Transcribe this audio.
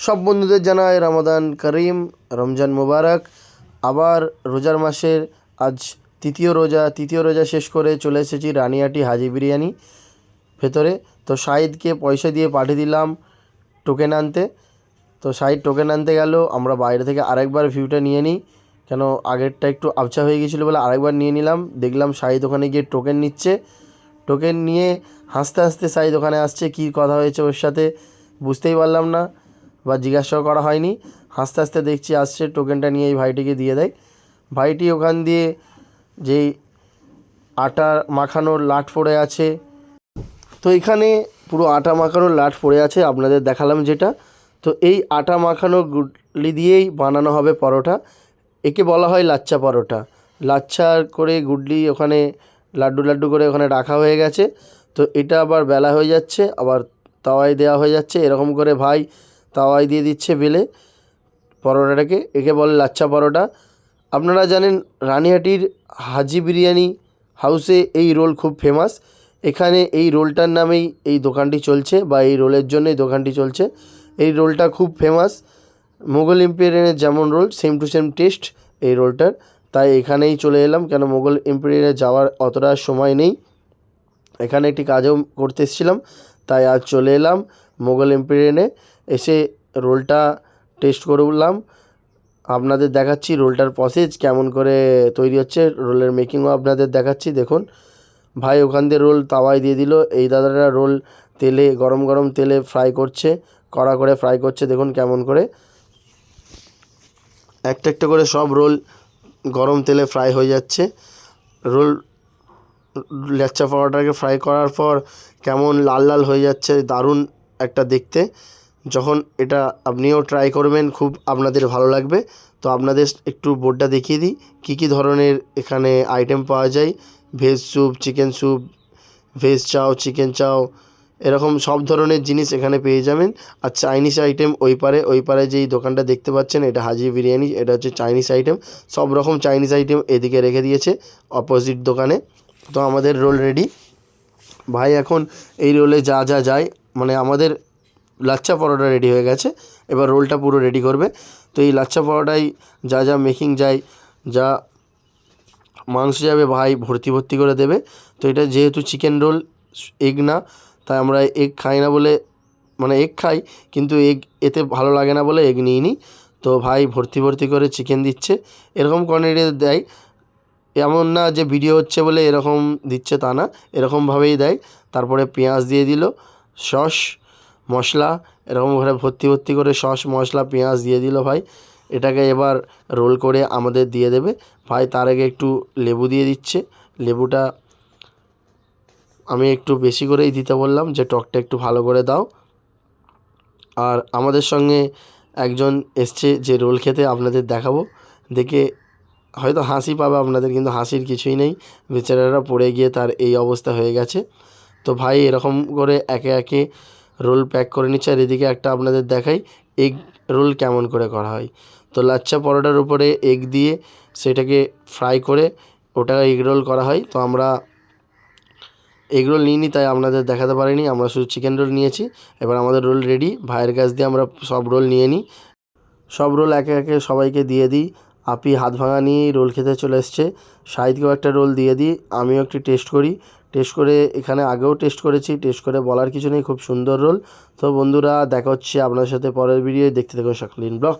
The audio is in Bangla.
সব বন্ধুদের জানাই রমাদান করিম, রমজান মুবারক। আবার রোজার মাসের আজ তৃতীয় রোজা শেষ করে চলে এসেছি রানিহাটি হাজি বিরিয়ানি ভেতরে। তো শাহিদকে পয়সা দিয়ে পাঠিয়ে দিলাম টোকেন আনতে। তো শাহিদ টোকেন আনতে গেল, আমরা বাইরে থেকে আরেকবার ভিউটা নিয়ে নিই, কেন আগেরটা একটু আবছা হয়ে গিয়েছিলো বলে আরেকবার নিয়ে নিলাম। দেখলাম শাহিদ ওখানে গিয়ে টোকেন নিচ্ছে। টোকেন নিয়ে হাসতে হাসতে শাহিদ ওখানে আসছে। কী কথা হয়েছে ওর সাথে বুঝতেই পারলাম না বা জিজ্ঞাসাও করা হয়নি। হাসতে হাসতে দেখছি আসছে, টোকেনটা নিয়ে এই ভাইটিকে দিয়ে দেয়। ভাইটি ওখান দিয়ে যেই আটা মাখানোর লাট পড়ে আছে, তো এখানে পুরো আটা মাখানোর লাট পড়ে আছে, আপনাদের দেখালাম যেটা। তো এই আটা মাখানো গুডলি দিয়েই বানানো হবে পরোটা। একে বলা হয় লাচ্চা পরোটা। লাচ্চা করে গুডলি ওখানে লাড্ডু লাড্ডু করে ওখানে রাখা হয়ে গেছে। তো এটা আবার বেলা হয়ে যাচ্ছে, আবার তাওয়ায় দেওয়া হয়ে যাচ্ছে। এরকম করে ভাই তাওয়ায় দিয়ে দিচ্ছে বেলে পরোটাটাকে। একে বলে লাচ্চা পরোটা। আপনারা জানেন রানিহাটির হাজি বিরিয়ানি হাউসে এই রোল খুব ফেমাস। এখানে এই রোলটার নামেই এই দোকানটি চলছে, বা এই রোলের জন্যই দোকানটি চলছে। এই রোলটা খুব ফেমাস। মোগল এম্পিরিয়ানের যেমন roll, same to same taste এই রোলটার। তাই এখানেই চলে এলাম, কেন মোগল এম্পিরিয়ারে যাওয়ার অতটা সময় নেই। এখানে একটি কাজও করতে এসেছিলাম, তাই আজ চলে এলাম মোগল এম্পিরিয়ানে। এসে রোলটা টেস্ট করলাম, আপনাদের দেখাচ্ছি রোলটার প্রসেস কেমন করে তৈরি হচ্ছে। রোলের মেকিংও আপনাদের দেখাচ্ছি। দেখুন ভাই ওখান দিয়ে রোল তাওয়ায় দিয়ে দিল। এই দাদারা রোল তেলে গরম গরম তেলে ফ্রাই করছে, কড়া করে ফ্রাই করছে। দেখুন কেমন করে একটা একটা করে সব রোল গরম তেলে ফ্রাই হয়ে যাচ্ছে। রোল লাচ্চা পরোটাকে ফ্রাই করার পর কেমন লাল লাল হয়ে যাচ্ছে, দারুণ একটা দেখতে। যখন এটা আপনিও ট্রাই করবেন খুব আপনাদের ভালো লাগবে। তো আপনাদের একটু বোর্ডটা দেখিয়ে দিই কী কী ধরনের এখানে আইটেম পাওয়া যায়। Veg soup, chicken soup, veg chow, chicken চাও, এরকম সব ধরনের জিনিস এখানে পেয়ে যাবেন। আর চাইনিজ আইটেম ওই পারে যেই দোকানটা দেখতে পাচ্ছেন, এটা হাজি বিরিয়ানি, এটা হচ্ছে চাইনিজ আইটেম। সব রকম চাইনিজ আইটেম এদিকে রেখে দিয়েছে অপোজিট দোকানে। তো আমাদের রোল রেডি। ভাই এখন এই রোলে যা যা যায়, মানে আমাদের লাচ্চা পরোটা রেডি হয়ে গেছে, এবার রোলটা পুরো রেডি করবে। তো এই লাচ্চা পরোটায় যা যা মেকিং যায়, যা মাংস যাবে ভাই ভর্তি ভর্তি করে দেবে। তো এটা যেহেতু চিকেন রোল, এগ না, তাই আমরা এগ খাই না বলে, মানে এগ খাই কিন্তু এগ এতে ভালো লাগে না বলে এগ নিইনি। তো ভাই ভর্তি ভর্তি করে চিকেন দিচ্ছে, এরকম কোয়ান্টিটিতে দেয়। এমন না যে ভিডিও হচ্ছে বলে এরকম দিচ্ছে, তা না, এরকমভাবেই দেয়। তারপরে পেঁয়াজ দিয়ে দিল, সস, মশলা, এরকম করে ভর্তি ভর্তি করে সস, মশলা, পেঁয়াজ দিয়ে দিল ভাই। এটাকে এবার রোল করে আমাদের দিয়ে দেবে ভাই। তার আগে একটু লেবু দিয়ে দিচ্ছে। লেবুটা আমি একটু বেশি করেই দিতে বললাম, যে টকটা একটু ভালো করে দাও। আর আমাদের সঙ্গে একজন এসছে যে রোল খেতে, আপনাদের দেখাবো। দেখে হয়তো হাসি পাবে আপনাদের, কিন্তু হাসির কিছুই নেই। বেচারারা পড়ে গিয়ে তার এই অবস্থা হয়ে গেছে। তো ভাই এরকম করে একে একে রোল প্যাক করে নিচ্ছে। আর এদিকে একটা আপনাদের দেখাই এগ রোল কেমন করে করা হয়। তো লাচ্চা পরোটার উপরে এগ দিয়ে সেটাকে ফ্রাই করে ওটা এগ রোল করা হয়। তো আমরা এগ রোল নিইনি, তাই আপনাদের দেখাতে পারিনি, আমরা শুধু চিকেন রোল নিয়েছি। এবার আমাদের রোল রেডি, ভাইয়ের কাছ দিয়ে আমরা সব রোল নিয়ে নিই। সব রোল একে একে সবাইকে দিয়ে দিই। আপি হাত ভাঙা নিয়েই রোল খেতে চলে এসছে। শাহিদকেও একটা রোল দিয়ে দিই, আমিও একটু টেস্ট করি। টেস্ট করে এখানে আগেও টেস্ট করেছি, টেস্ট করে বলার কিছু নেই, খুব সুন্দর রোল। তো বন্ধুরা দেখা হচ্ছে আপনার সাথে পরের ভিডিও। দেখতে থাকুন শাকলিন ব্লগ।